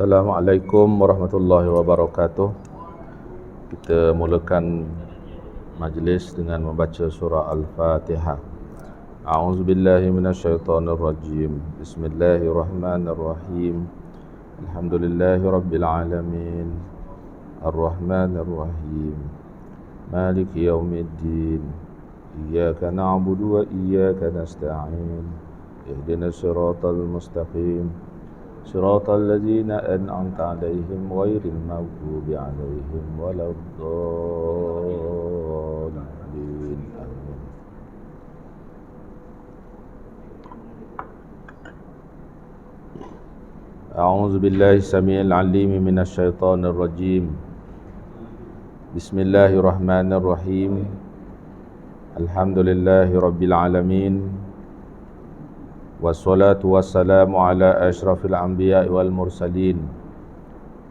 Assalamualaikum warahmatullahi wabarakatuh. Kita mulakan majlis dengan membaca surah Al-Fatihah. A'udzubillahi minasyaitonirrajim. Bismillahirrahmanirrahim. Alhamdulillahi rabbil alamin. Ar-Rahmanir-Rahim. Maliki yaumiddin. Iyyaka na'budu wa iyyaka nasta'in. Ihdinas siratal mustaqim. صراط الذين أنعمت عليهم غير المغضوب عليهم ولا الضالين آمين. أعوذ بالله السميع العليم من الشيطان الرجيم. بسم الله الرحمن الرحيم. الحمد لله رب العالمين. Wassalatu wassalamu ala ashrafil anbiya wal mursalin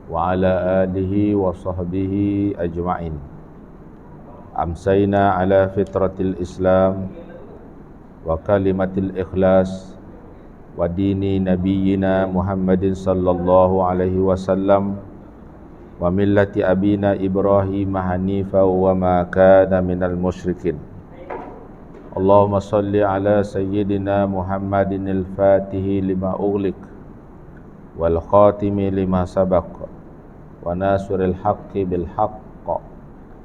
wa ala alihi wa sahbihi ajma'in. Amsayna ala fitratil Islam wa kalimatil ikhlas wa dini nabiyyina Muhammadin sallallahu alaihi wasallam wa millati abina Ibrahim hanifa wa ma kana minal musyrikin. Allahumma salli ala sayyidina Muhammadin al-Fatihi lima ughliq wal khatimi lima sabaq wa nasiril haqqi bil haqq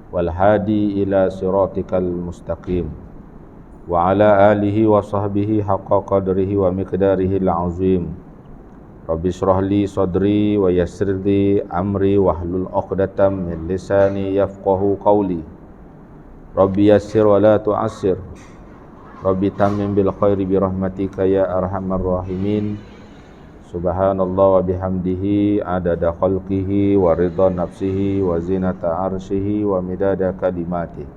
wal hadi ila siratikal mustaqim wa ala alihi wa sahbihi haqqa qadrihi wa miqdarihi al-azim. Rabbi shrah li sadri wa yassir li amri wahlul 'uqdatam min lisani yafqahu qawli. Rabbi yassir wa la tu'assir. Rabbi tammim bil khairi bi rahmatika ya arhamar rahimin. Subhanallah wa bihamdihi adada khalqihi wa ridha nafsihi wa zinata arshihi wa midada kalimatihi.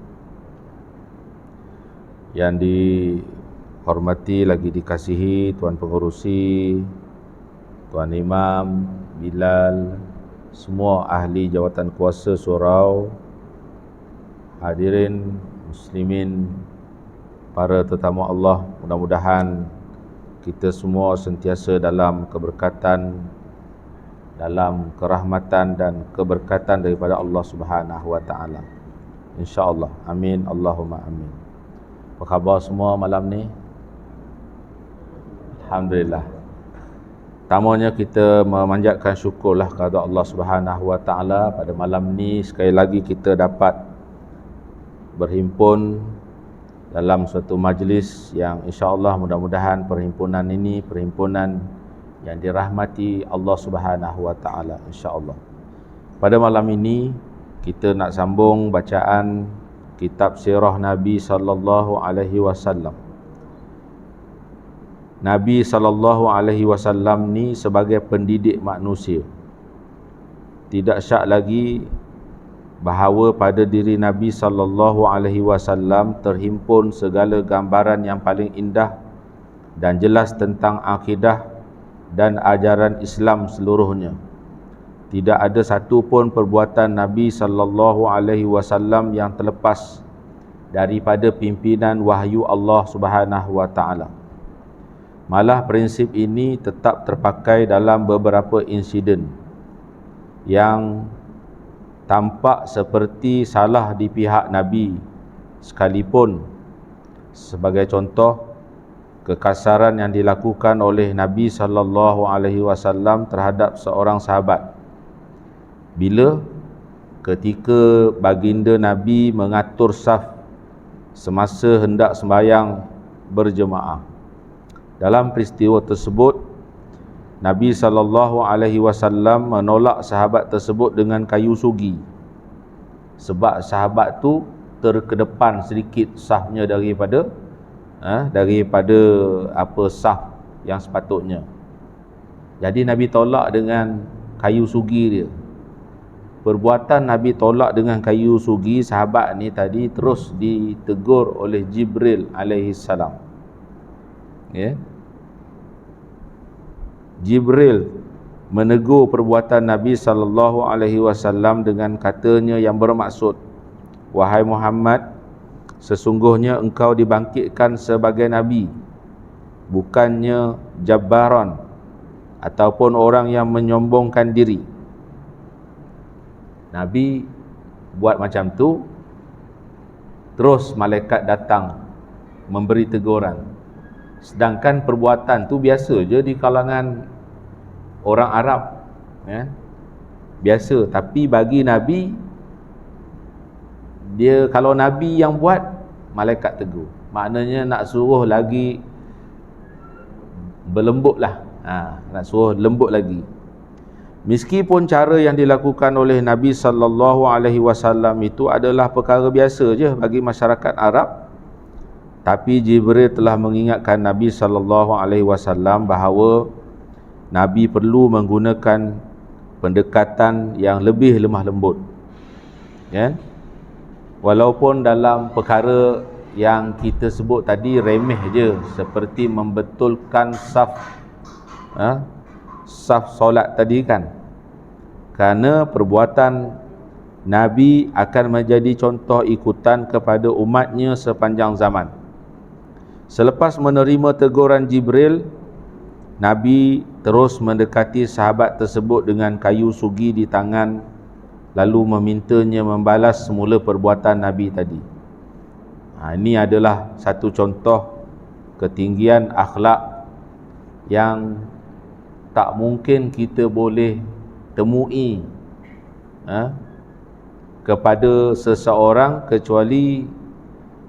Yang dihormati lagi dikasihi Tuan Pengerusi, Tuan Imam, Bilal, semua ahli jawatan kuasa surau, hadirin muslimin, para tetamu Allah, mudah-mudahan kita semua sentiasa dalam keberkatan, dalam kerahmatan dan keberkatan daripada Allah Subhanahu wa taala. Insya-Allah. Amin. Allahumma amin. Apa khabar semua malam ni? Alhamdulillah. Pertamanya kita memanjatkan syukurlah kepada Allah Subhanahu wa taala pada malam ni sekali lagi kita dapat berhimpun dalam suatu majlis yang insya-Allah mudah-mudahan perhimpunan ini perhimpunan yang dirahmati Allah Subhanahu wa taala insya-Allah. Pada malam ini kita nak sambung bacaan kitab sirah Nabi sallallahu alaihi wasallam. Nabi sallallahu alaihi wasallam ni sebagai pendidik manusia. Tidak syak lagi bahawa pada diri Nabi sallallahu alaihi wasallam terhimpun segala gambaran yang paling indah dan jelas tentang akidah dan ajaran Islam seluruhnya. Tidak ada satu pun perbuatan Nabi sallallahu alaihi wasallam yang terlepas daripada pimpinan wahyu Allah Subhanahu wa taala. Malah prinsip ini tetap terpakai dalam beberapa insiden yang tampak seperti salah di pihak Nabi sekalipun. Sebagai contoh, kekasaran yang dilakukan oleh Nabi sallallahu alaihi wasallam terhadap seorang sahabat bila ketika baginda Nabi mengatur saf semasa hendak sembahyang berjemaah. Dalam peristiwa tersebut Nabi SAW menolak sahabat tersebut dengan kayu sugi. Sebab sahabat tu terkedepan sedikit safnya daripada saf yang sepatutnya. Jadi Nabi tolak dengan kayu sugi dia. Perbuatan Nabi tolak dengan kayu sugi sahabat ni tadi terus ditegur oleh Jibril alaihissalam. Ya. Jibril menegur perbuatan Nabi sallallahu alaihi wasallam dengan katanya yang bermaksud, "Wahai Muhammad, sesungguhnya engkau dibangkitkan sebagai nabi, bukannya jabbaran ataupun orang yang menyombongkan diri. Nabi buat macam tu, terus malaikat datang memberi teguran. Sedangkan perbuatan tu biasa je di kalangan orang Arab, ya. Biasa. Tapi bagi Nabi, dia kalau Nabi yang buat, malaikat tegur. Maknanya nak suruh lagi berlembut lah, nak suruh lembut lagi. Meskipun cara yang dilakukan oleh Nabi SAW itu adalah perkara biasa je bagi masyarakat Arab, tapi Jibril telah mengingatkan Nabi SAW bahawa Nabi perlu menggunakan pendekatan yang lebih lemah lembut, ya? Walaupun dalam perkara yang kita sebut tadi remeh je, seperti membetulkan saf solat tadi kan, kerana perbuatan Nabi akan menjadi contoh ikutan kepada umatnya sepanjang zaman. Selepas menerima teguran Jibril, Nabi terus mendekati sahabat tersebut dengan kayu sugi di tangan, lalu memintanya membalas semula perbuatan Nabi tadi. Ini adalah satu contoh ketinggian akhlak yang tak mungkin kita boleh temui kepada seseorang kecuali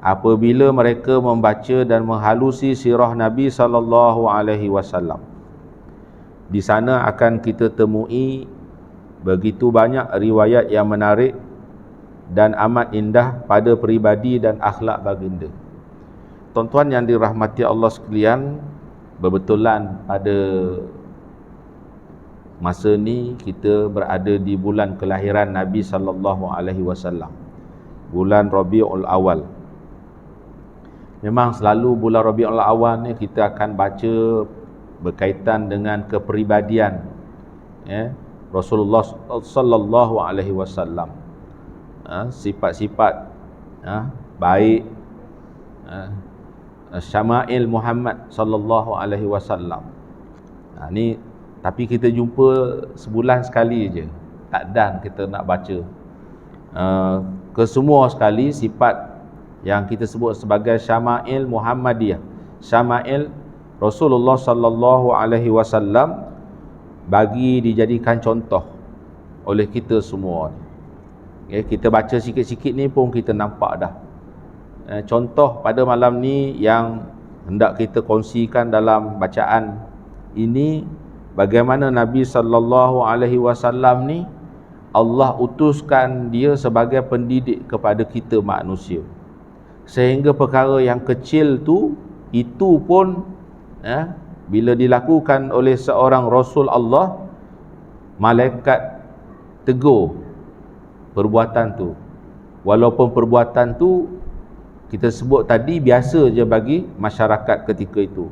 apabila mereka membaca dan menghalusi sirah Nabi SAW. Di sana akan kita temui begitu banyak riwayat yang menarik dan amat indah pada peribadi dan akhlak baginda. Tuan-tuan yang dirahmati Allah sekalian, berbetulan pada masa ni kita berada di bulan kelahiran Nabi SAW, bulan Rabiul Awal. Memang selalu bulan Rabiul Awal ni kita akan baca berkaitan dengan kepribadian, ya, Rasulullah SAW, sifat-sifat baik, syama'il Muhammad SAW. Ni tapi kita jumpa sebulan sekali je, tak dan kita nak baca kesemua sekali sifat yang kita sebut sebagai syama'il Muhammadiyah, syama'il Rasulullah SAW, bagi dijadikan contoh oleh kita semua. Kita baca sikit-sikit ni pun kita nampak dah contoh pada malam ni yang hendak kita kongsikan dalam bacaan ini. Bagaimana Nabi SAW ni Allah utuskan dia sebagai pendidik kepada kita manusia, sehingga perkara yang kecil tu, itu pun bila dilakukan oleh seorang Rasul Allah, malaikat tegur perbuatan tu. Walaupun perbuatan tu kita sebut tadi biasa je bagi masyarakat ketika itu.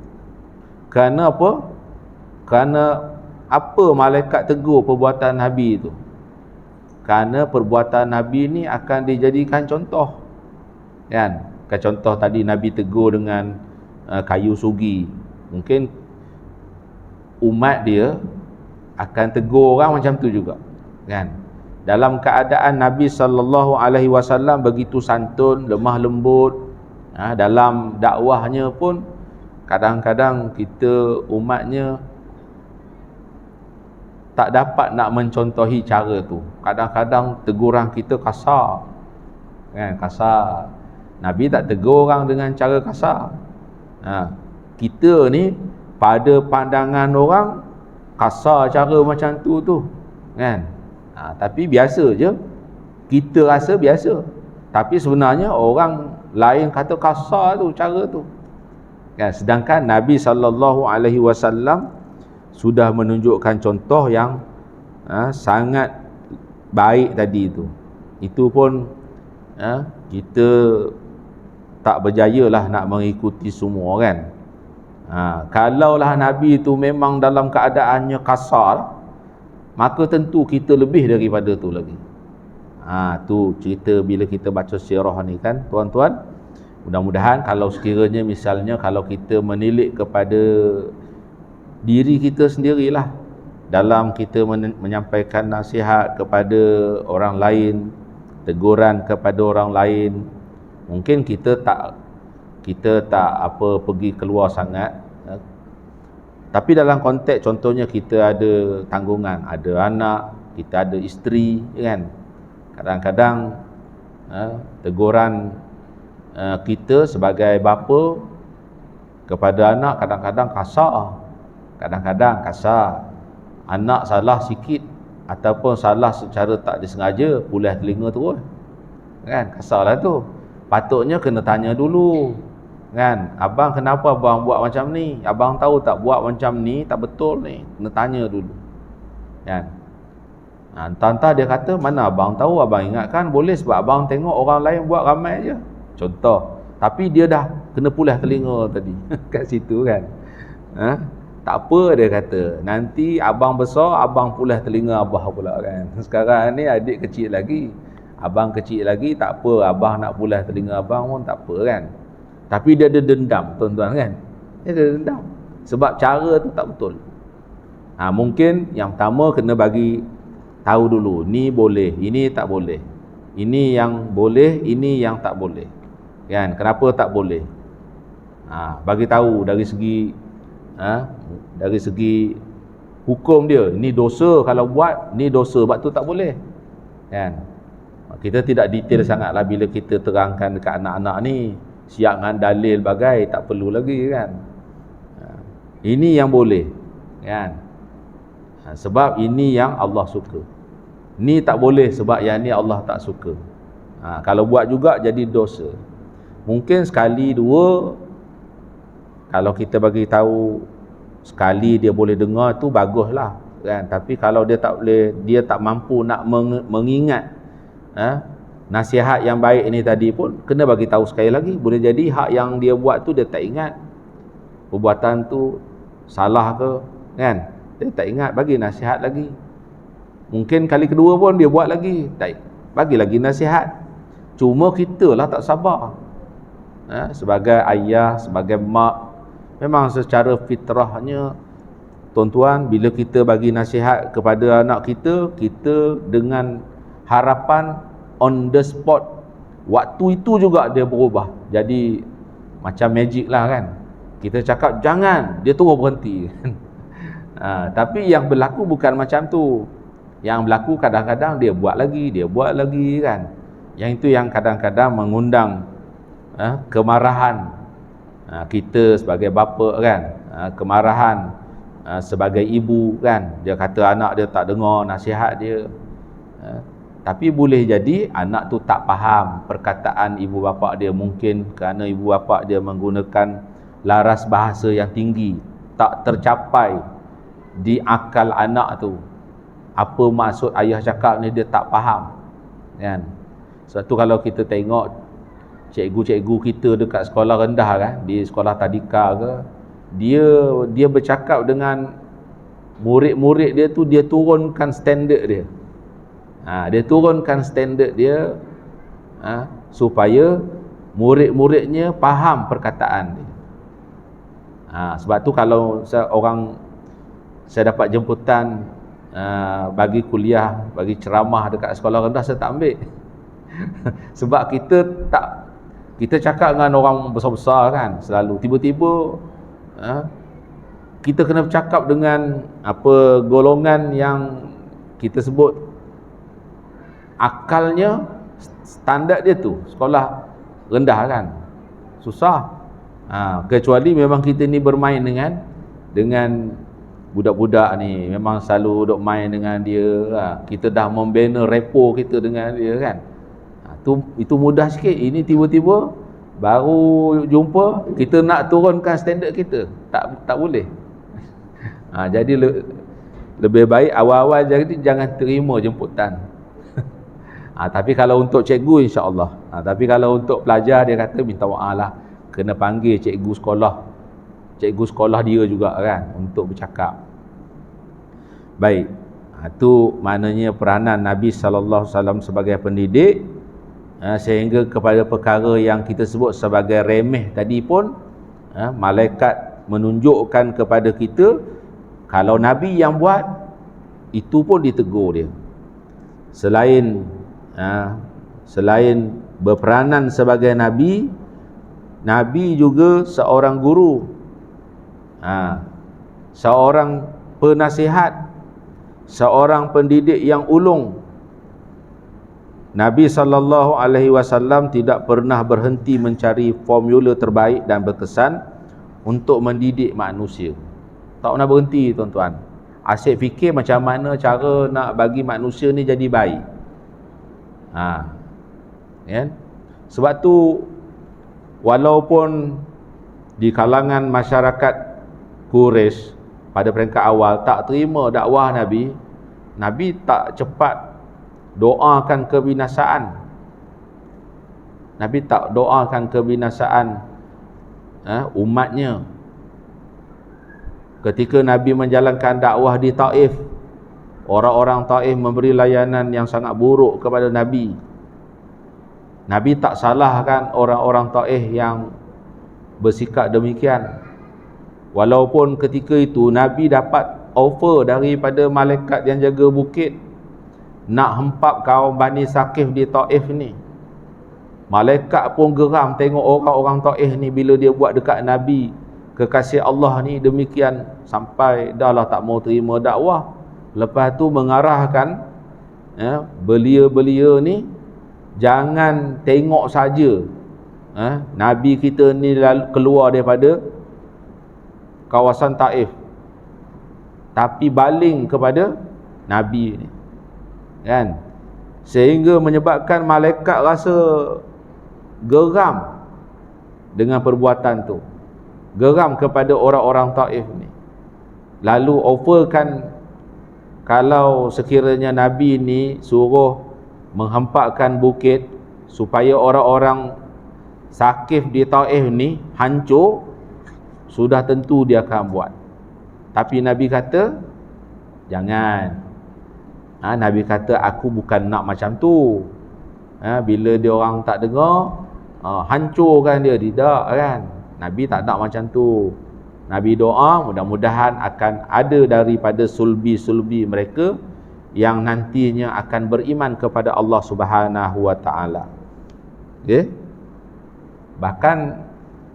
Kerana apa? Kerana apa malaikat tegur perbuatan Nabi itu? Kerana perbuatan Nabi ni akan dijadikan contoh, kan? Contoh tadi Nabi tegur dengan kayu sugi. Mungkin umat dia akan tegur orang macam tu juga, kan? Dalam keadaan Nabi SAW begitu santun, lemah lembut, dalam dakwahnya pun kadang-kadang kita umatnya tak dapat nak mencontohi cara tu. Kadang-kadang teguran kita kasar, kan? Kasar. Nabi tak tegur orang dengan cara kasar. Kita ni pada pandangan orang kasar cara macam tu, kan? Tapi biasa je, kita rasa biasa, tapi sebenarnya orang lain kata kasar tu cara tu, kan? Sedangkan Nabi SAW sudah menunjukkan contoh yang sangat baik tadi tu. Itu pun kita tak berjayalah nak mengikuti semua, kan? Kalaulah Nabi tu memang dalam keadaannya kasar, maka tentu kita lebih daripada tu lagi. Tu cerita bila kita baca sirah ni, kan, tuan-tuan. Mudah-mudahan kalau sekiranya misalnya kalau kita menilik kepada diri kita sendirilah dalam kita menyampaikan nasihat kepada orang lain, teguran kepada orang lain. Mungkin kita tak apa pergi keluar sangat, tapi dalam konteks contohnya kita ada tanggungan, ada anak, kita ada isteri, kan. Kadang-kadang teguran kita sebagai bapa kepada anak kadang-kadang kasar. Anak salah sikit ataupun salah secara tak disengaja, pulas telinga terus, kan, kasarlah tu. Patutnya kena tanya dulu, kan, abang kenapa abang buat macam ni, abang tahu tak buat macam ni tak betul ni, kena tanya dulu, kan. Entah-entah dia kata, mana abang tahu, abang ingatkan boleh sebab abang tengok orang lain buat ramai je, contoh, tapi dia dah kena pulas telinga tadi kat situ, kan. Tak apa, dia kata, nanti abang besar abang pulas telinga abah pula, kan. Sekarang ni adik kecil lagi, abang kecil lagi, tak apa, abang nak pulas telinga abang pun tak apa, kan. Tapi dia ada dendam, tuan-tuan, kan. Dia ada dendam sebab cara tu tak betul. Mungkin yang pertama kena bagi tahu dulu, ni boleh, ini tak boleh, ini yang boleh, ini yang tak boleh, kan. Kenapa tak boleh? Bagi tahu dari segi hukum dia, ni dosa kalau buat, ni dosa sebab tu tak boleh, kan. Kita tidak detail sangatlah bila kita terangkan dekat anak-anak ni, siap dengan dalil bagai, tak perlu lagi, kan. Ini yang boleh, kan, sebab ini yang Allah suka. Ni tak boleh sebab yang ni Allah tak suka. Kalau buat juga jadi dosa. Mungkin sekali dua, kalau kita bagi tahu sekali dia boleh dengar, tu baguslah, kan. Tapi kalau dia tak boleh, dia tak mampu nak mengingat nasihat yang baik ini tadi pun, kena bagi tahu sekali lagi. Boleh jadi hak yang dia buat tu dia tak ingat, perbuatan tu salah ke, kan, dia tak ingat, bagi nasihat lagi. Mungkin kali kedua pun dia buat lagi, tak, bagi lagi nasihat. Cuma kita lah tak sabar, sebagai ayah, sebagai mak, memang secara fitrahnya, tuan-tuan, bila kita bagi nasihat kepada anak kita, kita dengan harapan on the spot, waktu itu juga dia berubah jadi macam magic lah, kan. Kita cakap jangan, dia terus berhenti. Tapi yang berlaku bukan macam tu. Yang berlaku kadang-kadang dia buat lagi, kan. Yang itu yang kadang-kadang mengundang kemarahan kita sebagai bapa, kan. Kemarahan sebagai ibu, kan. Dia kata anak dia tak dengar nasihat dia. Tapi boleh jadi anak tu tak faham perkataan ibu bapa dia, mungkin kerana ibu bapa dia menggunakan laras bahasa yang tinggi, tak tercapai di akal anak tu. Apa maksud ayah cakap ni dia tak faham, kan. Sebab tu kalau kita tengok cikgu-cikgu kita dekat sekolah rendah, kan, di sekolah tadika ke, dia bercakap dengan murid-murid dia tu, dia turunkan standard dia. Dia turunkan standard dia supaya murid-muridnya faham perkataan dia. Sebab tu kalau saya dapat jemputan bagi kuliah, bagi ceramah dekat sekolah rendah, saya tak ambil. Sebab kita cakap dengan orang besar-besar, kan, selalu tiba-tiba kita kena bercakap dengan apa golongan yang kita sebut akalnya, standard dia tu sekolah rendah, kan, susah. Kecuali memang kita ni bermain dengan budak-budak ni, memang selalu duk main dengan dia, kita dah membina repo kita dengan dia, kan. Itu mudah sikit. Ini tiba-tiba baru jumpa, kita nak turunkan standard kita, tak boleh. Jadi lebih baik awal-awal jadi jangan terima jemputan. Tapi kalau untuk cikgu, insya-Allah. Tapi kalau untuk pelajar, dia kata minta maaf lah, kena panggil cikgu sekolah dia juga, kan, untuk bercakap. Baik, itu maknanya peranan Nabi SAW sebagai pendidik, sehingga kepada perkara yang kita sebut sebagai remeh tadi pun, malaikat menunjukkan kepada kita Kalau Nabi yang buat, itu pun ditegur dia. Selain berperanan sebagai Nabi, Nabi juga seorang guru, seorang penasihat, seorang pendidik yang ulung. Nabi SAW tidak pernah berhenti mencari formula terbaik dan berkesan untuk mendidik manusia. Tak pernah berhenti, tuan-tuan. Asyik fikir macam mana cara nak bagi manusia ni jadi baik. Kan? Sebab tu walaupun di kalangan masyarakat Quraisy pada peringkat awal tak terima dakwah Nabi, Nabi tak cepat doakan kebinasaan. Nabi tak doakan kebinasaan umatnya. Ketika Nabi menjalankan dakwah di Taif, orang-orang Taif memberi layanan yang sangat buruk kepada Nabi. Nabi tak salahkan orang-orang Taif yang bersikap demikian. Walaupun ketika itu Nabi dapat offer daripada malaikat yang jaga bukit nak hempap kaum Bani Saqif di Taif ni. Malaikat pun geram tengok orang-orang Taif ni bila dia buat dekat Nabi kekasih Allah ni demikian, sampai dah lah tak mau terima dakwah. Lepas tu mengarahkan belia-belia ni jangan tengok saja Nabi kita ni keluar daripada kawasan Taif, tapi baling kepada Nabi ni, kan? Sehingga menyebabkan malaikat rasa geram dengan perbuatan tu, geram kepada orang-orang Taif ni. Lalu offerkan kalau sekiranya Nabi ni suruh menghempakkan bukit supaya orang-orang Saqif di Taif ni hancur, sudah tentu dia akan buat. Tapi Nabi kata jangan. Nabi kata aku bukan nak macam tu. Bila dia orang tak dengar, hancurkan dia, tidak, kan? Nabi tak nak macam tu. Nabi doa mudah-mudahan akan ada daripada sulbi-sulbi mereka yang nantinya akan beriman kepada Allah Subhanahu wa taala. Okey? Bahkan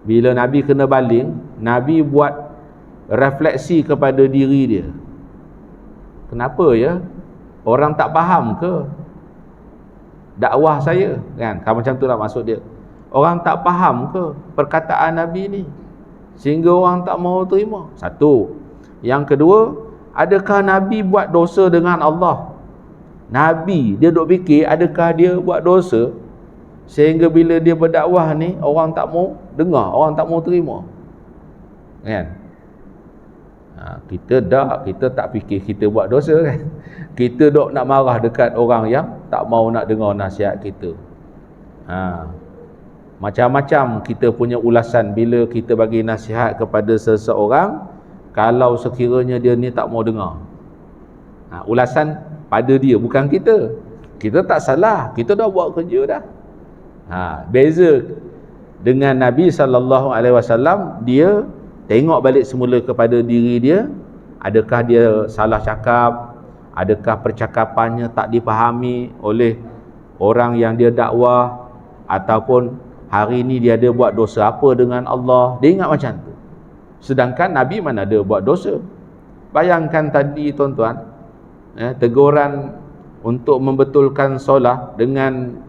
bila Nabi kena baling, Nabi buat refleksi kepada diri dia. Kenapa ya? Orang tak faham ke dakwah saya, kan? Kan macam itulah maksud dia. Orang tak faham ke perkataan Nabi ni sehingga orang tak mau terima? Satu. Yang kedua, adakah Nabi buat dosa dengan Allah? Nabi dia duk fikir adakah dia buat dosa sehingga bila dia berdakwah ni orang tak mau dengar, orang tak mau terima, kan? Kita tak fikir kita buat dosa, kan? Kita dok nak marah dekat orang yang tak mau nak dengar nasihat kita. Macam-macam kita punya ulasan bila kita bagi nasihat kepada seseorang, kalau sekiranya dia ni tak mau dengar. Ulasan pada dia, bukan kita. Kita tak salah, kita dah buat kerja dah. Beza dengan Nabi SAW, dia tengok balik semula kepada diri dia. Adakah dia salah cakap? Adakah percakapannya tak dipahami oleh orang yang dia dakwah? Ataupun hari ini dia ada buat dosa apa dengan Allah? Dia ingat macam tu. Sedangkan Nabi mana ada buat dosa. Bayangkan tadi, tuan-tuan, teguran untuk membetulkan solat dengan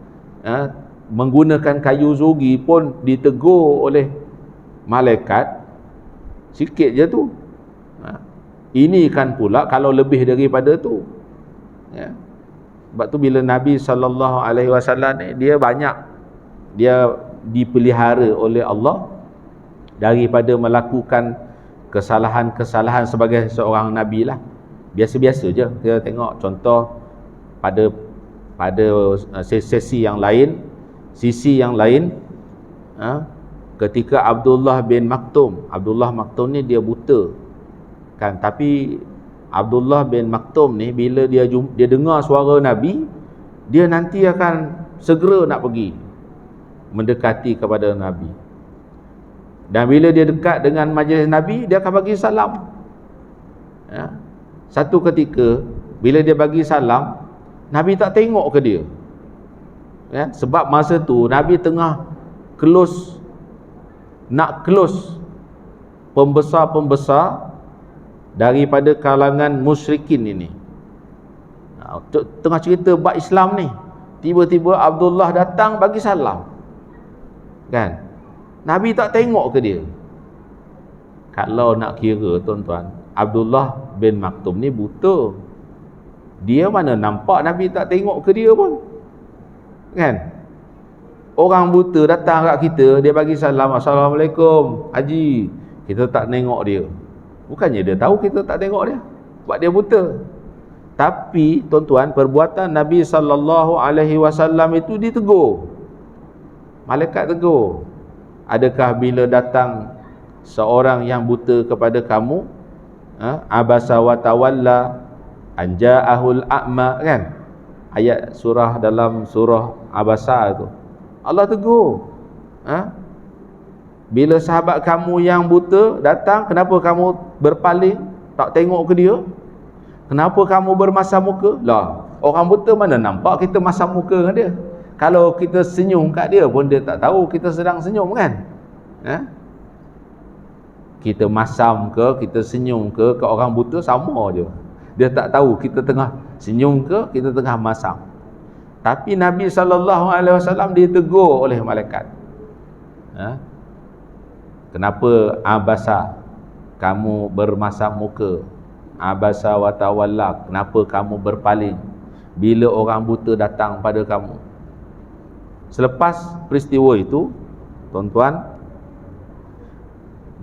menggunakan kayu zugi pun ditegur oleh malaikat. Sikit je tu. Ini kan pula kalau lebih daripada tu. Sebab tu bila Nabi SAW ni, dia banyak, dia dipelihara oleh Allah daripada melakukan kesalahan-kesalahan sebagai seorang Nabi lah. Biasa-biasa je. Kita tengok contoh pada sesi yang lain, ketika Abdullah bin Maktum ni dia buta, kan? Tapi Abdullah bin Maktum ni bila dia dengar suara Nabi, dia nanti akan segera nak pergi mendekati kepada Nabi. Dan bila dia dekat dengan majlis Nabi, dia akan bagi salam. Ya. Satu ketika bila dia bagi salam, Nabi tak tengok ke dia. Ya, sebab masa tu Nabi tengah nak close pembesar-pembesar daripada kalangan musyrikin ini. Tengah cerita bab Islam ni, tiba-tiba Abdullah datang bagi salam. Kan? Nabi tak tengok ke dia. Kalau nak kira tuan-tuan, Abdullah bin Maktum ni buta. Dia mana nampak Nabi tak tengok ke dia pun. Kan? Orang buta datang kat kita, dia bagi salam, Assalamualaikum Haji. Kita tak tengok dia. Bukannya dia tahu kita tak tengok dia, sebab dia buta. Tapi tuan-tuan, perbuatan Nabi SAW itu ditegur. Malaikat tegur. Adakah bila datang seorang yang buta kepada kamu, abasa wa tawalla an ja'ahul a'ma, kan? Ayat surah dalam surah Abasa itu. Allah tegur. Bila sahabat kamu yang buta datang, kenapa kamu berpaling, tak tengok ke dia? Kenapa kamu bermasam muka? Lah, orang buta mana nampak kita masam muka dengan dia? Kalau kita senyum kat dia pun dia tak tahu kita sedang senyum, kan? Kita masam ke, kita senyum ke orang buta sama je. Dia tak tahu kita tengah senyum ke, kita tengah masam. Tapi Nabi SAW ditegur oleh malaikat. Kenapa abasa kamu bermasam muka? Abasa wa tawalla, kenapa kamu berpaling bila orang buta datang pada kamu? Selepas peristiwa itu, tuan-tuan,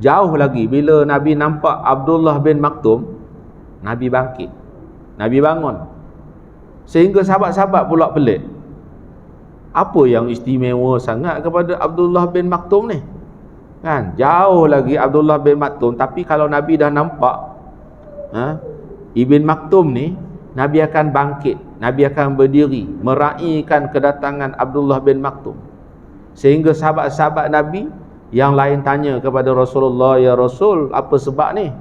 jauh lagi bila Nabi nampak Abdullah bin Maktum, Nabi bangkit, Nabi bangun. Sehingga sahabat-sahabat pula pelik. Apa yang istimewa sangat kepada Abdullah bin Maktum ni? Kan, jauh lagi Abdullah bin Maktum, tapi kalau Nabi dah nampak Ibn Maktum ni, Nabi akan bangkit, Nabi akan berdiri meraihkan kedatangan Abdullah bin Maktum. Sehingga sahabat-sahabat Nabi yang lain tanya kepada Rasulullah, ya Rasul, apa sebab ni?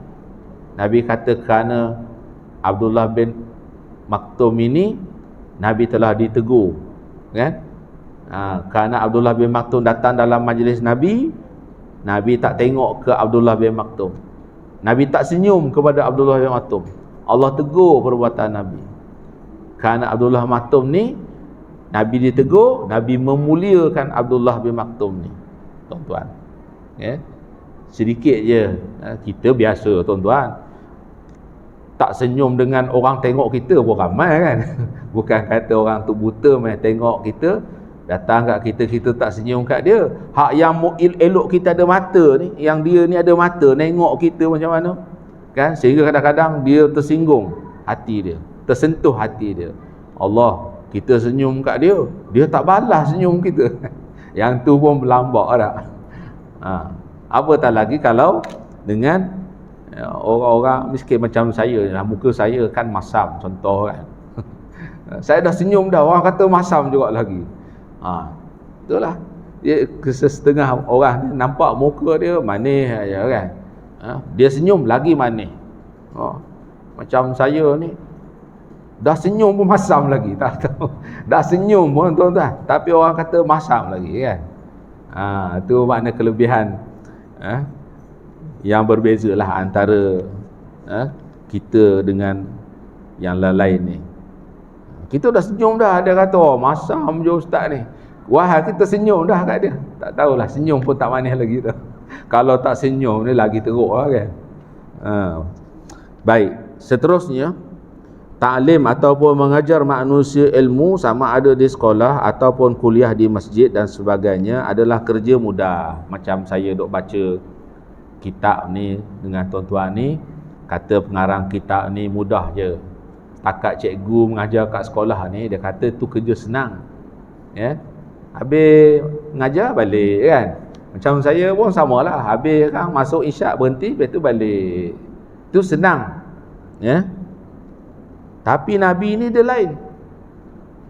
Nabi kata kerana Abdullah bin Maktum ini Nabi telah ditegur, kan? Kerana Abdullah bin Maktum datang dalam majlis Nabi, Nabi tak tengok ke Abdullah bin Maktum, Nabi tak senyum kepada Abdullah bin Maktum. Allah tegur perbuatan Nabi. Kerana Abdullah bin Maktum ni, Nabi ditegur, Nabi memuliakan Abdullah bin Maktum ni, tuan-tuan. Sedikit je kita biasa, tuan-tuan, tak senyum dengan orang tengok kita pun ramai, kan? Bukan kata orang tu buta main tengok kita, datang kat kita, kita tak senyum kat dia. Hak yang elok kita ada mata ni, yang dia ni ada mata, nengok kita macam mana, kan? Sehingga kadang-kadang dia tersinggung hati dia, tersentuh hati dia. Allah, kita senyum kat dia, dia tak balas senyum kita. Yang tu pun berlambak dah. Apatah lagi kalau dengan orang-orang miskin macam saya, muka saya kan masam contoh, kan? Saya dah senyum dah, orang kata masam juga lagi. Itulah dia, setengah orang ni nampak muka dia manis aja, kan? Dia senyum lagi manis. Macam saya ni dah senyum pun masam lagi, tak tahu. Dah senyum pun, tuan-tuan, tapi orang kata masam lagi, kan? Itu makna kelebihan yang berbezalah antara kita dengan yang lain ni. Kita dah senyum dah, dia kata, oh, masam je ustaz ni. Wah, kita senyum dah kat dia. Tak tahulah, senyum pun tak manis lagi tu. Kalau tak senyum ni lagi teruk lah, kan? Baik, seterusnya, ta'lim ataupun mengajar manusia ilmu, sama ada di sekolah ataupun kuliah di masjid dan sebagainya, adalah kerja mudah. Macam saya duk baca kitab ni dengan tuan-tuan ni, kata pengarang kitab ni mudah je. Takat cikgu mengajar kat sekolah ni, dia kata tu kerja senang, ya. Habis mengajar balik, kan? Macam saya pun samalah, habis kan masuk isyak berhenti, lepas tu balik. Tu senang, ya. Tapi Nabi ni dia lain.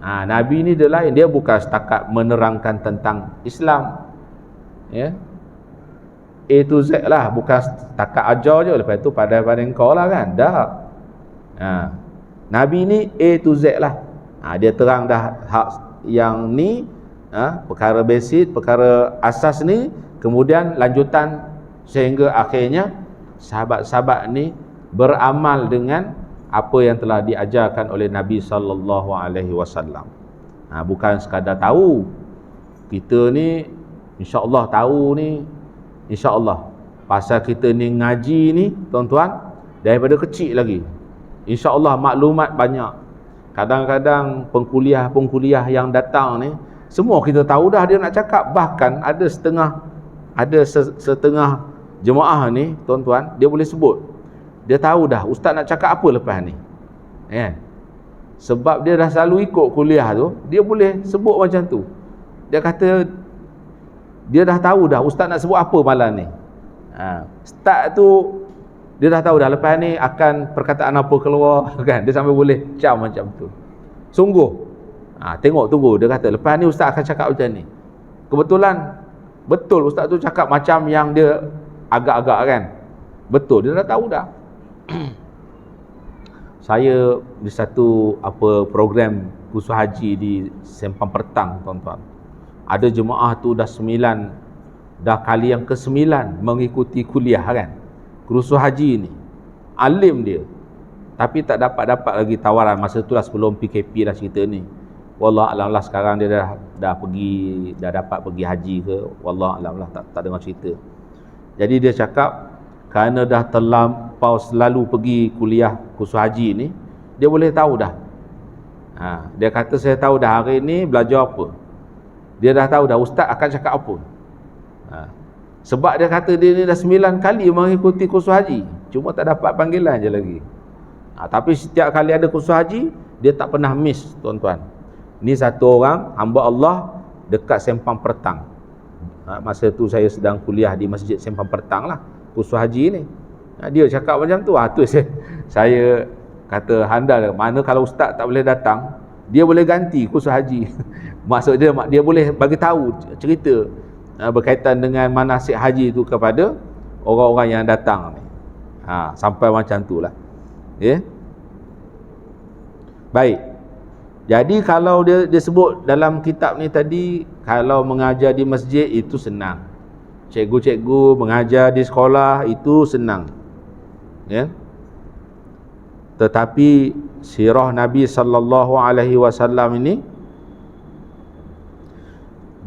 Nabi ni dia lain, dia bukan setakat menerangkan tentang Islam, ya. A to Z lah, bukan setakat ajar je lepas tu pandai-pandai kau lah kan. Dah. Nabi ni A to Z lah. Dia terang dah hak yang ni, perkara basic, perkara asas ni, kemudian lanjutan sehingga akhirnya sahabat-sahabat ni beramal dengan apa yang telah diajarkan oleh Nabi sallallahu alaihi wasallam. Bukan sekadar tahu. Kita ni insya-Allah tahu ni, insya-Allah. Pasal kita ni ngaji ni, tuan-tuan, daripada kecil lagi. Insya-Allah maklumat banyak. Kadang-kadang pengkuliah yang datang ni, semua kita tahu dah dia nak cakap. Bahkan ada setengah jemaah ni, tuan-tuan, dia boleh sebut. Dia tahu dah ustaz nak cakap apa lepas ni. Sebab dia dah selalu ikut kuliah tu, dia boleh sebut macam tu. Dia kata dia dah tahu dah ustaz nak sebut apa malam ni. Start tu dia dah tahu dah lepas ni akan perkataan apa keluar kan. Dia sampai boleh cam macam tu. Sungguh. Tunggu. Dia kata lepas ni ustaz akan cakap macam ni. Kebetulan betul ustaz tu cakap macam yang dia agak-agak kan. Betul, dia dah tahu dah. Saya di satu program kursus haji di Sempang Pertang, tuan-tuan. Ada jemaah tu dah kali yang ke-9 mengikuti kuliah kan. Kursus haji ni. Alim dia. Tapi tak dapat lagi tawaran. Masa tu lah sebelum PKP dah cerita ni. Wallah alam lah sekarang dia dah dapat pergi haji ke. Wallah alam lah tak dengar cerita. Jadi dia cakap kerana dah terlampau selalu pergi kuliah kursus haji ni, dia boleh tahu dah. Dia kata saya tahu dah hari ni belajar apa. Dia dah tahu dah ustaz akan cakap apa. Sebab dia kata dia ni dah 9 kali mengikuti kursus haji, cuma tak dapat panggilan je lagi. Tapi setiap kali ada kursus haji, dia tak pernah miss, tuan-tuan. Ni satu orang hamba Allah dekat Sempang Pertang. Masa tu saya sedang kuliah di Masjid Sempang Pertang lah, kursus haji ni. Dia cakap macam tu. Tu saya kata handal, mana kalau ustaz tak boleh datang, dia boleh ganti kursus haji. Maksud dia boleh bagi tahu cerita berkaitan dengan manasik haji tu kepada orang-orang yang datang ni. Sampai macam tu lah. Baik. Jadi kalau dia sebut dalam kitab ni tadi, kalau mengajar di masjid itu senang. Cikgu-cikgu mengajar di sekolah itu senang. Tetapi sirah Nabi sallallahu alaihi wasallam ini,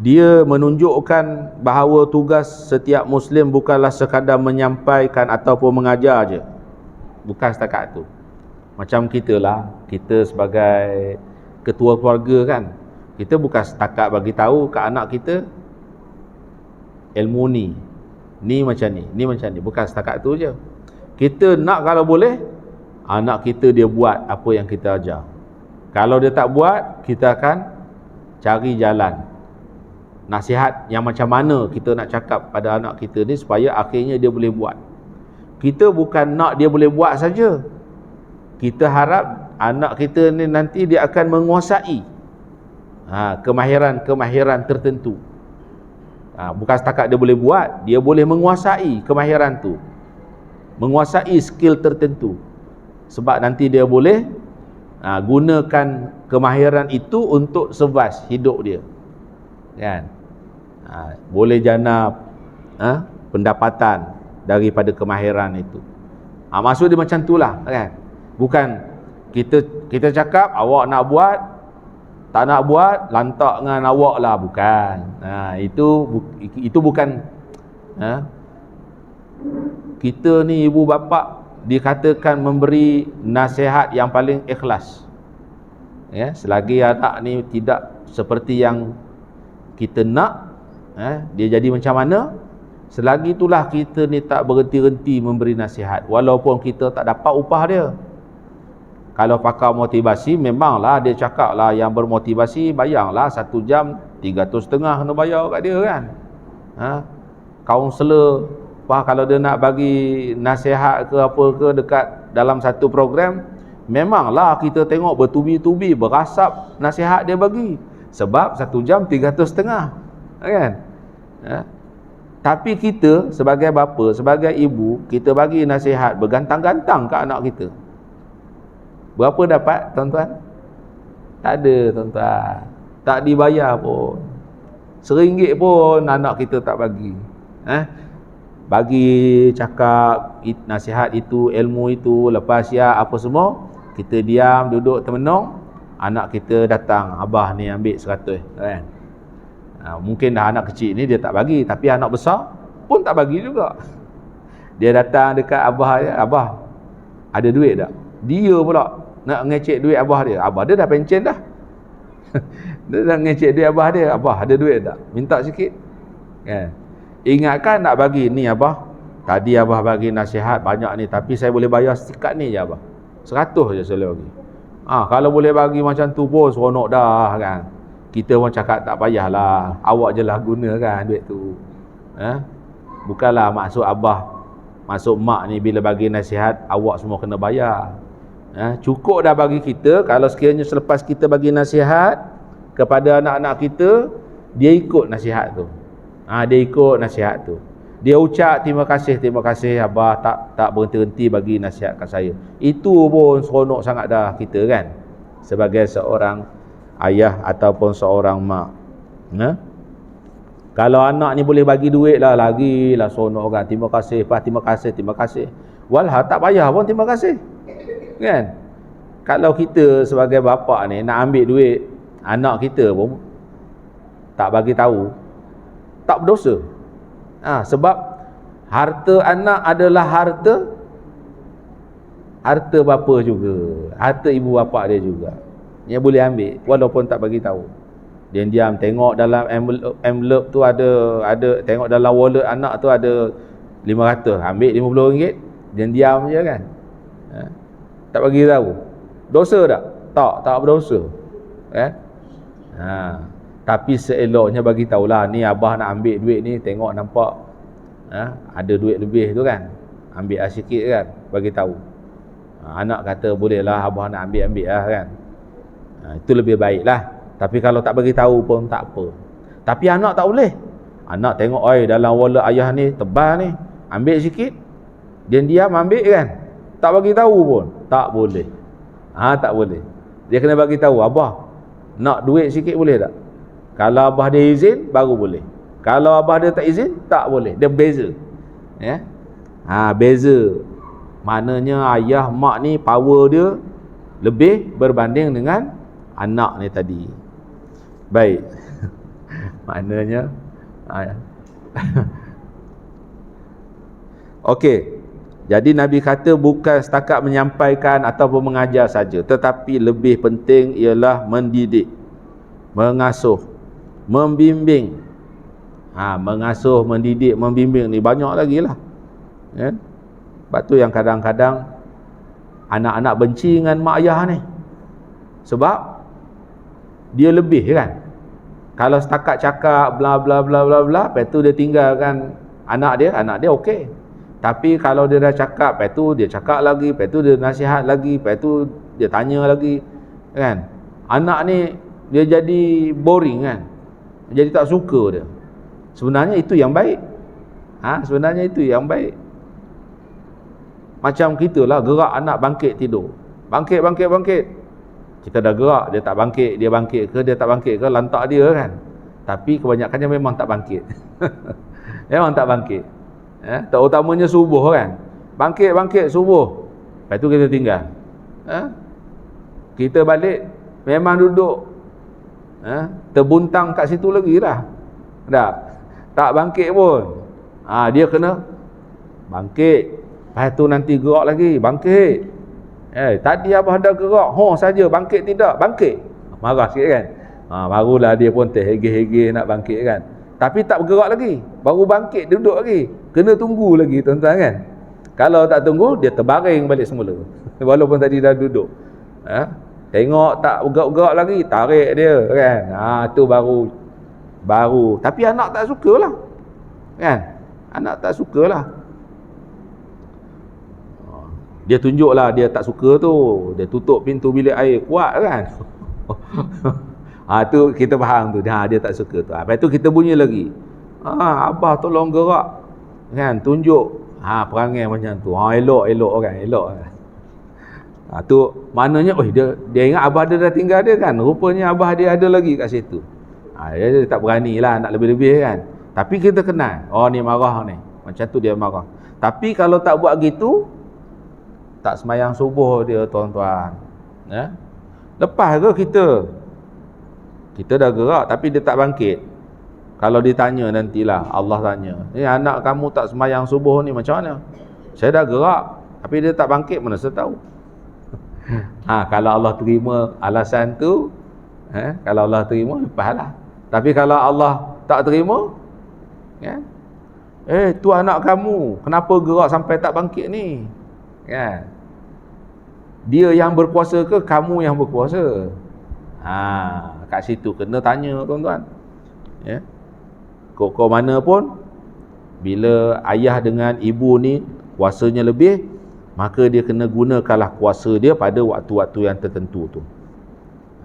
dia menunjukkan bahawa tugas setiap Muslim bukanlah sekadar menyampaikan ataupun mengajar je. Bukan setakat tu. Macam kita lah, kita sebagai ketua keluarga kan, kita bukan setakat bagi tahu ke anak kita ilmu ni macam ni macam ni. Bukan setakat tu je. Kita nak kalau boleh anak kita dia buat apa yang kita ajar. Kalau dia tak buat, kita akan cari jalan. Nasihat yang macam mana kita nak cakap pada anak kita ni supaya akhirnya dia boleh buat. Kita bukan nak dia boleh buat saja. Kita harap anak kita ni nanti dia akan menguasai kemahiran tertentu. Bukan setakat dia boleh buat, dia boleh menguasai kemahiran tu, menguasai skill tertentu. Sebab nanti dia boleh gunakan kemahiran itu untuk survive hidup dia kan. Boleh jana pendapatan daripada kemahiran itu. Maksud dia macam itulah kan. Bukan kita cakap awak nak buat, tak nak buat lantak dengan awak lah, bukan. Itu bukan. Kita ni ibu bapa dikatakan memberi nasihat yang paling ikhlas. Selagi anak ni tidak seperti yang kita nak, dia jadi macam mana, selagi itulah kita ni tak berhenti-henti memberi nasihat, walaupun kita tak dapat upah dia. Kalau pakar motivasi, memanglah dia cakap lah yang bermotivasi, bayanglah 1 jam 300.5 kena bayar kat dia kan. Kaunselor kalau dia nak bagi nasihat ke apa ke dekat dalam satu program, memanglah kita tengok bertubi-tubi berasap nasihat dia bagi. Sebab 1 jam 300.5 kan. Tapi kita sebagai bapa, sebagai ibu, kita bagi nasihat bergantang-gantang ke anak kita. Berapa dapat tuan-tuan? Tak ada tuan-tuan. Tak dibayar pun. RM1 pun anak kita tak bagi. Bagi cakap nasihat itu, ilmu itu, lepas siap apa semua, kita diam, duduk termenung, anak kita datang, abah ni ambil 100 kan. Mungkin dah anak kecil ni dia tak bagi, tapi anak besar pun tak bagi juga. Dia datang dekat abah dia, abah ada duit tak? Dia pula nak ngecek duit abah dia. Abah dia dah pencen dah. Dia nak ngecek duit abah dia. Abah ada duit tak? Minta sikit kan. Ingatkan nak bagi ni abah, tadi abah bagi nasihat banyak ni, tapi saya boleh bayar setikat ni je abah, 100 je saya bagi. Kalau boleh bagi macam tu pun seronok dah kan. Kita pun cakap tak payahlah, awak je lah guna kan duit tu. Bukanlah maksud abah, maksud mak ni bila bagi nasihat awak semua kena bayar. Cukup dah bagi kita. Kalau sekiranya selepas kita bagi nasihat kepada anak-anak kita, dia ikut nasihat tu. Dia ikut nasihat tu. Dia ucap terima kasih abah tak berhenti-henti bagi nasihat kat saya. Itu pun seronok sangat dah kita kan, sebagai seorang ayah ataupun seorang mak. Kalau anak ni boleh bagi duit lah, lagilah seronok kan. Terima kasih. Walha tak payah pun terima kasih kan. Kalau kita sebagai bapa ni nak ambil duit anak kita pun tak bagi tahu, tak berdosa. Sebab harta anak adalah harta bapa juga, harta ibu bapa dia juga. Dia boleh ambil walaupun tak bagi tahu. Dia diam tengok dalam envelope tu ada tengok dalam wallet anak tu ada 500, ambil RM50. Dia diam je kan. Tak bagi tahu. Dosa tak? Tak berdosa. Tapi seeloknya bagi tahulah, ni abah nak ambil duit ni, tengok nampak ada duit lebih tu kan, ambil sikit kan, bagi tahu. Anak kata bolehlah abah nak ambil lah kan. Itu lebih baik lah. Tapi kalau tak bagi tahu pun tak apa. Tapi anak tak boleh. Anak tengok dalam wallet ayah ni tebal ni, ambil sikit, dia diam ambil kan, tak bagi tahu pun tak boleh. Tak boleh. Dia kena bagi tahu, abah nak duit sikit boleh tak? Kalau abah dia izin baru boleh. Kalau abah dia tak izin tak boleh. Dia beza. Beza. Maknanya ayah mak ni power dia lebih berbanding dengan anak ni tadi. Baik. Maknanya okey. Jadi Nabi kata bukan setakat menyampaikan ataupun mengajar saja, tetapi lebih penting ialah mendidik, mengasuh, membimbing. Mengasuh, mendidik, membimbing ni banyak lagi lah. Sebab tu yang kadang-kadang anak-anak benci dengan mak ayah ni, sebab dia lebih kan. Kalau setakat cakap bla bla bla bla bla, lepas tu dia tinggalkan anak dia okey. Tapi kalau dia dah cakap, lepas tu dia cakap lagi, lepas tu dia nasihat lagi, lepas tu dia tanya lagi kan. Anak ni dia jadi boring kan, jadi tak suka dia. Sebenarnya itu yang baik. Sebenarnya itu yang baik. Macam kita lah, gerak anak bangkit tidur, bangkit. Kita dah gerak, dia tak bangkit, dia bangkit ke dia tak bangkit ke, lantak dia kan. Tapi kebanyakannya memang tak bangkit. Memang tak bangkit. Terutamanya subuh kan, bangkit subuh, lepas tu kita tinggal. Kita balik memang duduk terbuntang kat situ lagi lah. Tak bangkit pun. Dia kena bangkit, lepas tu nanti gerak lagi, bangkit. Tadi abah dah gerak, saja bangkit tidak, bangkit. Marah sikit kan. Barulah dia pun terhege-hege nak bangkit kan. Tapi tak bergerak lagi, baru bangkit duduk lagi. Kena tunggu lagi tuan-tuan kan. Kalau tak tunggu, dia terbaring balik semula. Walaupun tadi dah duduk. Tengok tak bergerak lagi, tarik dia kan. Tu baru. Tapi anak tak sukalah kan. Anak tak sukalah. Dia tunjuklah dia tak suka tu, dia tutup pintu bilik air kuat kan. Tu kita faham tu, dia tak suka tu. Lepas tu kita bunyi lagi. Abah tolong gerak, kan, tunjuk perangai macam tu. Elok orang, elok. Tu maknanya dia ingat abah dia dah tinggal dia, kan, rupanya abah dia ada lagi kat situ. Dia tak beranilah nak lebih-lebih, kan. Tapi kita kenal, ni marah ni, macam tu dia marah. Tapi kalau tak buat gitu, tak semayang subuh dia, tuan-tuan. Lepas ke kita dah gerak tapi dia tak bangkit. Kalau ditanya nantilah, Allah tanya, ni anak kamu tak semayang subuh ni macam mana? Saya dah gerak tapi dia tak bangkit, mana saya tahu. Kalau Allah terima alasan tu, kalau Allah terima, lepaslah. Tapi kalau Allah tak terima, tu anak kamu, kenapa gerak sampai tak bangkit ni? Dia yang berkuasa ke kamu yang berkuasa? Kat situ kena tanya, tuan-tuan. Kok mana pun, bila ayah dengan ibu ni kuasanya lebih, maka dia kena gunakanlah kuasa dia pada waktu-waktu yang tertentu tu.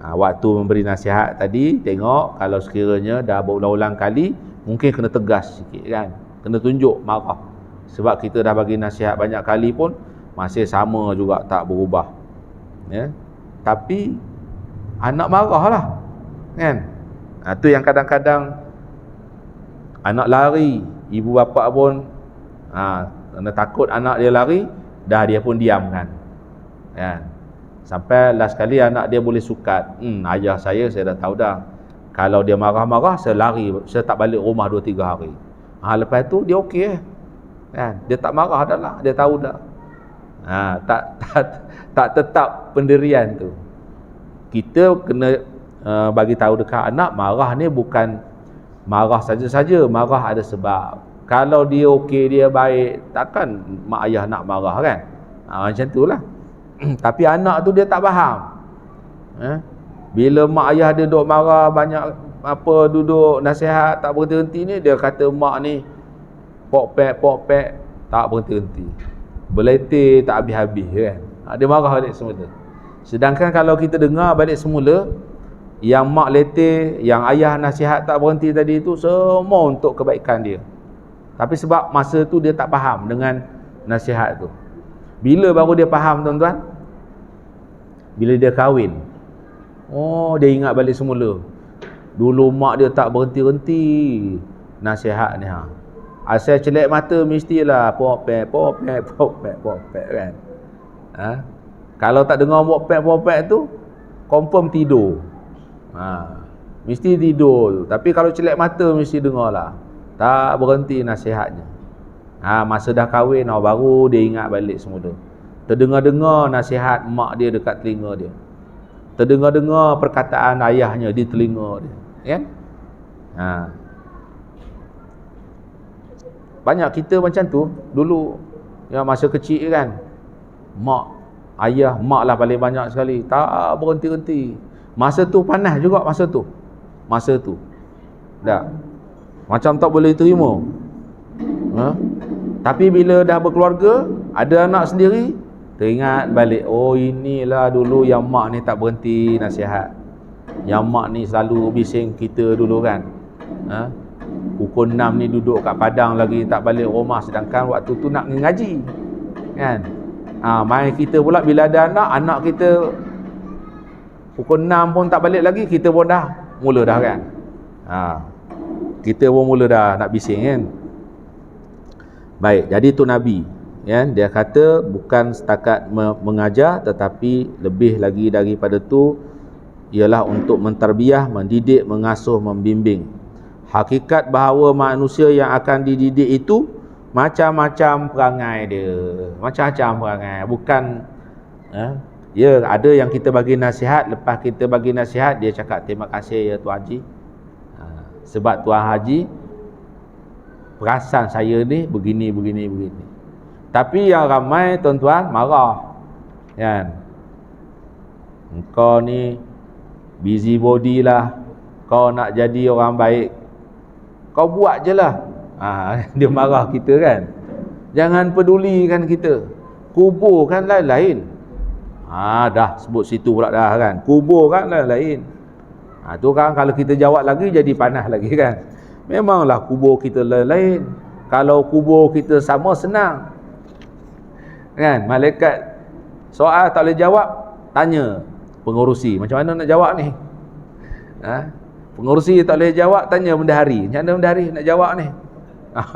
Waktu memberi nasihat tadi, tengok kalau sekiranya dah berulang-ulang kali, mungkin kena tegas sikit, kan, kena tunjuk marah. Sebab kita dah bagi nasihat banyak kali pun masih sama juga, tak berubah. Tapi anak marahlah, kan. Tu yang kadang-kadang anak lari, ibu bapa pun kena takut anak dia lari, dah dia pun diam, kan. Sampai last kali anak dia boleh sukat, ayah saya dah tahu dah, kalau dia marah-marah saya lari, saya tak balik rumah 2-3 hari. Lepas tu dia okey, kan. Dia tak marah dah lah, dia tahu dah. Tak tetap pendirian tu. Kita kena bagi tahu dekat anak, marah ni bukan marah saja-saja, marah ada sebab. Kalau dia okey, dia baik, takkan mak ayah nak marah, kan. Macam tu lah. Tapi anak tu dia tak faham. Bila mak ayah dia duk marah, banyak duduk nasihat tak berhenti ni, dia kata mak ni pok-pek tak berhenti, beletir tak habis-habis, kan. Dia marah balik semula. Sedangkan kalau kita dengar balik semula, yang mak letih, yang ayah nasihat tak berhenti tadi tu, semua untuk kebaikan dia. Tapi sebab masa tu dia tak faham dengan nasihat tu. Bila baru dia faham, tuan-tuan? Bila dia kahwin. Dia ingat balik semula. Dulu mak dia tak berhenti-henti nasihat ni. Asal celek mata mestilah pok-pek, kan. Kalau tak dengar pok-pek tu, confirm tidur. Mesti tidur. Tapi kalau celek mata mesti dengar lah. Tak berhenti nasihatnya. Masa dah kahwin, baru dia ingat balik semula. Terdengar-dengar nasihat mak dia dekat telinga dia. Terdengar-dengar perkataan ayahnya di telinga dia, kan? Banyak kita macam tu dulu, yang masa kecil, kan. Mak lah paling banyak sekali, tak berhenti-henti. Masa tu panas juga, masa tu dah macam tak boleh terima. Tapi bila dah berkeluarga, ada anak sendiri, teringat balik, inilah dulu yang mak ni tak berhenti nasihat, yang mak ni selalu bising kita dulu, kan. Pukul 6 ni duduk kat padang lagi, tak balik rumah, sedangkan waktu tu nak ngaji, kan. Main kita pula bila ada anak kita pukul 6 pun tak balik lagi, kita pun dah mula dah, kan. Kita pun mula dah nak bising, kan. Baik, jadi tu Nabi, kan, dia kata bukan setakat mengajar, tetapi lebih lagi daripada tu ialah untuk mentarbiah, mendidik, mengasuh, membimbing. Hakikat bahawa manusia yang akan dididik itu macam-macam perangai dia, macam-macam perangai. Bukan ada yang kita bagi nasihat, lepas kita bagi nasihat dia cakap terima kasih ya Tuan Haji, sebab Tuan Haji perasan saya ni begini. Tapi yang ramai, tuan-tuan, marah, kan. Engkau ni busy body lah, kau nak jadi orang baik, kau buat je lah. Dia marah kita, kan. Jangan pedulikan kita, kubur kan lain-lain. Dah sebut situ pula dah, kan. Kubur kan lain-lain. Tu kan kalau kita jawab lagi jadi panas lagi, kan. Memanglah kubur kita lain. Kalau kubur kita sama, senang. Kan? Malaikat soal tak boleh jawab, tanya pengurusi, macam mana nak jawab ni? Pengurusi tak boleh jawab, tanya bendahari, macam mana bendahari nak jawab ni?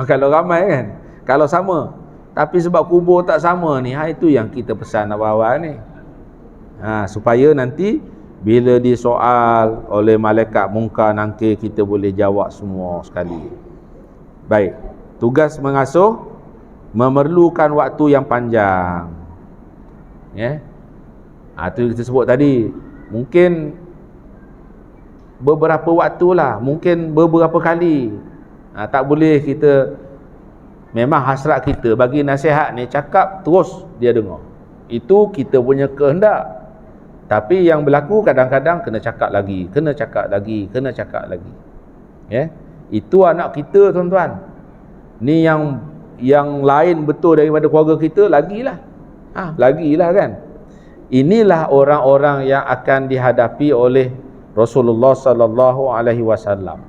Kalau ramai kan, kalau sama. Tapi sebab kubur tak sama ni, itu yang kita pesan awal-awal ni. Supaya nanti bila disoal oleh malaikat mungkar nangkir, kita boleh jawab semua sekali. Baik, tugas mengasuh memerlukan waktu yang panjang. Itu kita sebut tadi, mungkin beberapa waktu lah, mungkin beberapa kali. Tak boleh kita, memang hasrat kita bagi nasihat ni, cakap terus dia dengar, itu kita punya kehendak. Tapi yang berlaku kadang-kadang kena cakap lagi, kena cakap lagi, kena cakap lagi. Itu anak kita, tuan-tuan. Ni yang lain betul daripada keluarga kita, lagilah. Lagilah kan. Inilah orang-orang yang akan dihadapi oleh Rasulullah sallallahu alaihi wasallam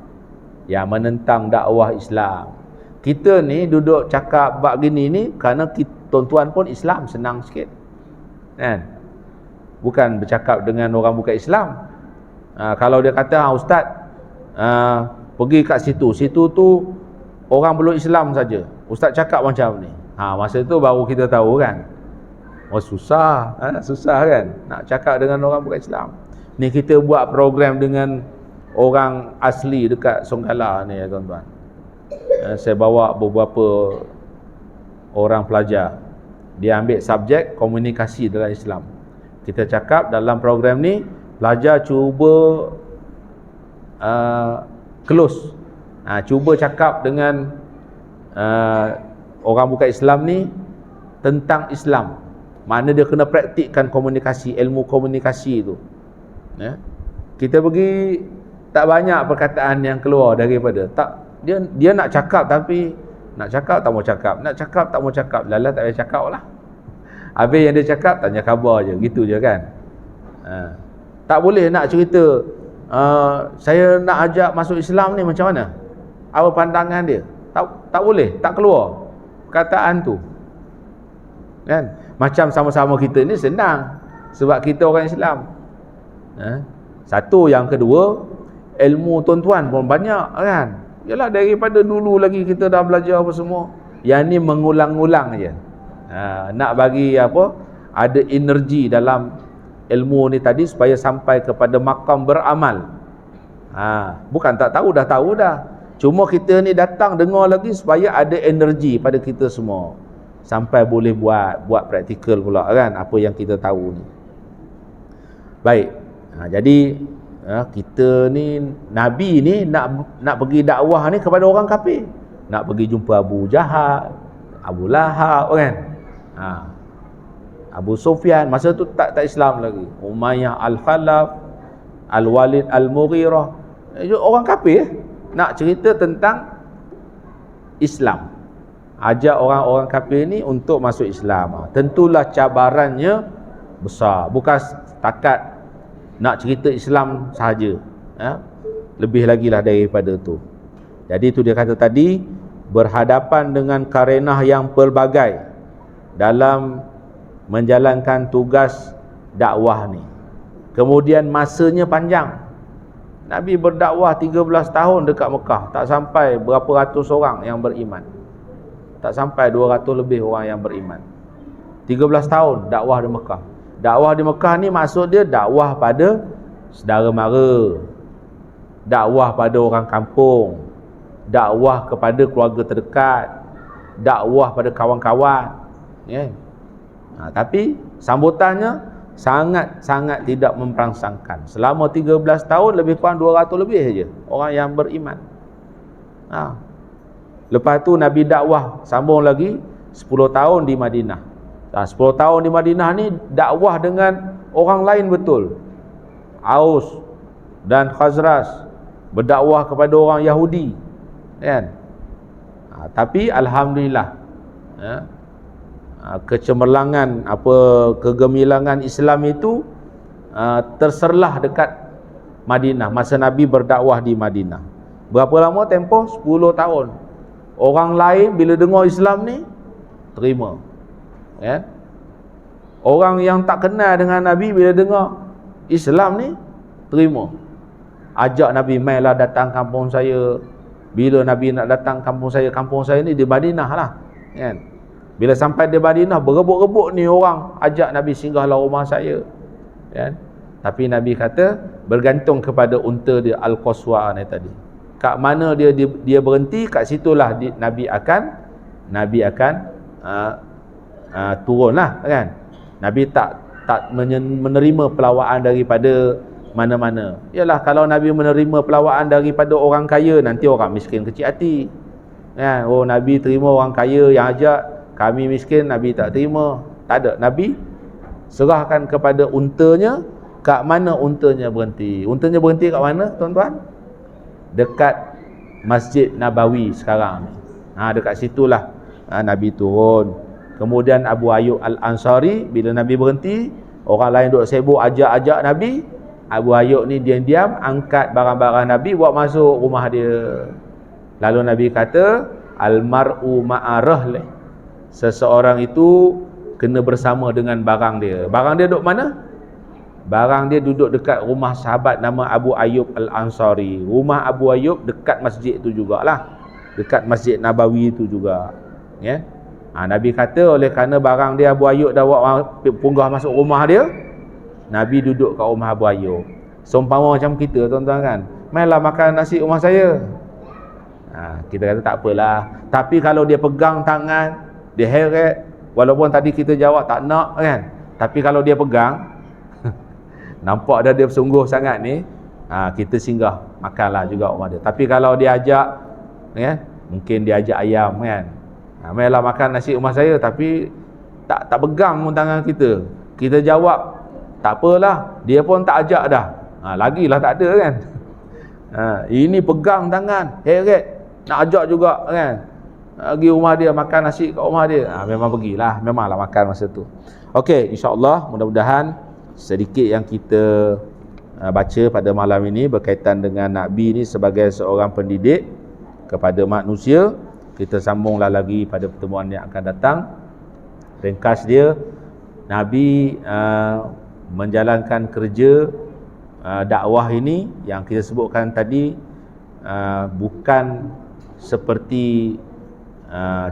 yang menentang dakwah Islam. Kita ni duduk cakap bab gini ni kerana tuan-tuan pun Islam, senang sikit. Kan? Bukan bercakap dengan orang bukan Islam. Kalau dia kata, ustaz, pergi kat situ tu orang belum Islam saja, ustaz cakap macam ni. Masa tu baru kita tahu kan. Susah, susah kan nak cakap dengan orang bukan Islam. Ni kita buat program dengan orang asli dekat Songgala ni ya tuan-tuan. Saya bawa beberapa orang pelajar, dia ambil subjek komunikasi dalam Islam. Kita cakap dalam program ni, pelajar cuba close, cuba cakap dengan orang bukan Islam ni tentang Islam. Mana dia kena praktikkan komunikasi, ilmu komunikasi tu. Kita pergi, tak banyak perkataan yang keluar daripada, dia nak cakap tapi nak cakap tak mau cakap, nak cakap tak mau cakap, lala tak payah cakap lah. Habis yang dia cakap, tanya khabar je, gitu je kan. Tak boleh nak cerita, saya nak ajak masuk Islam ni macam mana, apa pandangan dia, tak boleh, tak keluar perkataan tu kan. Macam sama-sama kita ni senang sebab kita orang Islam. Satu, yang kedua, ilmu tuan-tuan pun banyak kan. Yalah, daripada dulu lagi kita dah belajar apa semua. Yang ni mengulang-ulang je. Nak bagi apa, ada energi dalam ilmu ni tadi supaya sampai kepada makam beramal. Bukan tak tahu, dah tahu dah. Cuma kita ni datang dengar lagi supaya ada energi pada kita semua, sampai boleh buat praktikal pula kan apa yang kita tahu ni. Baik. Jadi kita ni, Nabi ni nak pergi dakwah ni kepada orang kafir. Nak pergi jumpa Abu Jahal, Abu Lahab kan. Abu Sufyan masa tu tak Islam lagi. Umayyah Al-Khalaf, Al-Walid Al-Mughirah, orang kafir. Nak cerita tentang Islam, ajak orang-orang kafir ni untuk masuk Islam. Tentulah cabarannya besar, bukan setakat nak cerita Islam sahaja, lebih lagi lah daripada tu. Jadi itu dia kata tadi, berhadapan dengan karenah yang pelbagai dalam menjalankan tugas dakwah ni. Kemudian masanya panjang. Nabi berdakwah 13 tahun dekat Mekah, tak sampai berapa ratus orang yang beriman. Tak sampai 200 lebih orang yang beriman. 13 tahun dakwah di Mekah. Dakwah di Mekah ni maksud dia dakwah pada saudara mara, dakwah pada orang kampung, dakwah kepada keluarga terdekat, dakwah pada kawan-kawan. Tapi sambutannya sangat-sangat tidak memperangsangkan. Selama 13 tahun lebih kurang 200 lebih saja orang yang beriman. Lepas tu Nabi dakwah sambung lagi 10 tahun di Madinah. 10 tahun di Madinah ni dakwah dengan orang lain betul. Aus dan Khazraj berdakwah kepada orang Yahudi kan. Tapi alhamdulillah kecemerlangan, kegemilangan Islam itu terserlah dekat Madinah masa Nabi berdakwah di Madinah. Berapa lama tempoh? 10 tahun. Orang lain bila dengar Islam ni terima. Ya. Orang yang tak kenal dengan Nabi bila dengar Islam ni terima. Ajak Nabi, mailah datang kampung saya. Bila Nabi nak datang kampung saya ni di Madinah lah, kan? Bila sampai di Madinah, berebut-rebut ni orang ajak Nabi singgahlah rumah saya, kan? Tapi Nabi kata bergantung kepada unta dia Al-Qaswa ni tadi. Kat mana dia berhenti, kat situlah Nabi akan turunlah, kan? Nabi tak menerima pelawaan daripada mana-mana. Yalah, kalau Nabi menerima pelawaan daripada orang kaya, nanti orang miskin kecil hati. Ya, oh Nabi terima orang kaya yang ajak, kami miskin Nabi tak terima. Tak ada. Nabi serahkan kepada untanya, kat mana untanya berhenti. Untanya berhenti kat mana, tuan-tuan? Dekat Masjid Nabawi sekarang ni. Dekat situlah Nabi turun. Kemudian Abu Ayyub Al-Ansari, bila Nabi berhenti, orang lain duk sibuk ajak-ajak Nabi. Abu Ayyub ni diam-diam angkat barang-barang Nabi buat masuk rumah dia. Lalu Nabi kata, al-mar'u ma'arah. Seseorang itu kena bersama dengan barang dia. Barang dia duduk mana? Barang dia duduk dekat rumah sahabat nama Abu Ayyub Al-Ansari. Rumah Abu Ayyub dekat masjid tu jugalah. Dekat Masjid Nabawi tu juga. Ya. Nabi kata oleh kerana barang dia Abu Ayyub dah bawa punggah masuk rumah dia, Nabi duduk kat rumah Abu Ayyub. Seumpama macam kita, tuan-tuan, kan, mainlah makan nasi rumah saya. Kita kata tak apalah. Tapi kalau dia pegang tangan, dia heret, walaupun tadi kita jawab tak nak, kan, tapi kalau dia pegang nampak dia bersungguh sangat ni, kita singgah makanlah juga rumah dia. Tapi kalau dia ajak, ya, mungkin dia ajak ayam, kan, mainlah makan nasi rumah saya, tapi tak pegang pun tangan kita. Kita jawab tak apalah, dia pun tak ajak dah. Lagilah tak ada, kan. Ini pegang tangan, heret, nak ajak juga, kan. Pergi rumah dia, makan nasi kat rumah dia. Memang pergilah, memanglah makan masa tu. Okey, insya-Allah mudah-mudahan sedikit yang kita baca pada malam ini berkaitan dengan Nabi ni sebagai seorang pendidik kepada manusia. Kita sambunglah lagi pada pertemuan yang akan datang. Ringkas dia, Nabi menjalankan kerja dakwah ini yang kita sebutkan tadi, bukan seperti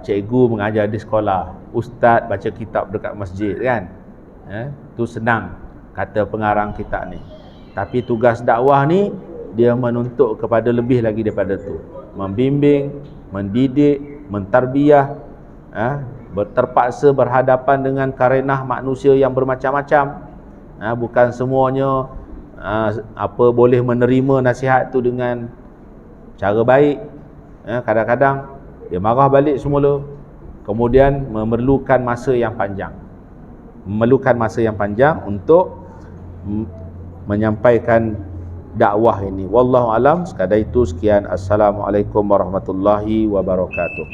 cikgu mengajar di sekolah, ustaz baca kitab dekat masjid, kan. Tu senang kata pengarang kitab ni. Tapi tugas dakwah ni dia menuntut kepada lebih lagi daripada tu. Membimbing, mendidik, mentarbiyah, terpaksa berhadapan dengan karenah manusia yang bermacam-macam. Bukan semuanya boleh menerima nasihat tu dengan cara baik. Kadang-kadang dia marah balik semula. Kemudian memerlukan masa yang panjang. Untuk menyampaikan dakwah ini. Wallahu alam. Sekadar itu sekian. Assalamualaikum warahmatullahi wabarakatuh.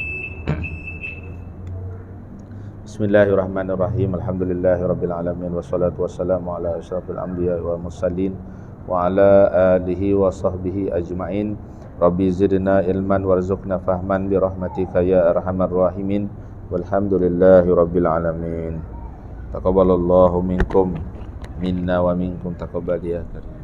Bismillahirrahmanirrahim. Alhamdulillahirabbil alamin wassalatu wassalamu ala asyrafil anbiya'i wal mursalin wa ala alihi wa sahbihi ajmain. Rabbi zidna ilman warzuqna fahman bi rahmatika ya arhamar rahimin. Walhamdulillahirabbil alamin. Taqabbalallahu minkum minna wa minkum taqabbal ya karim.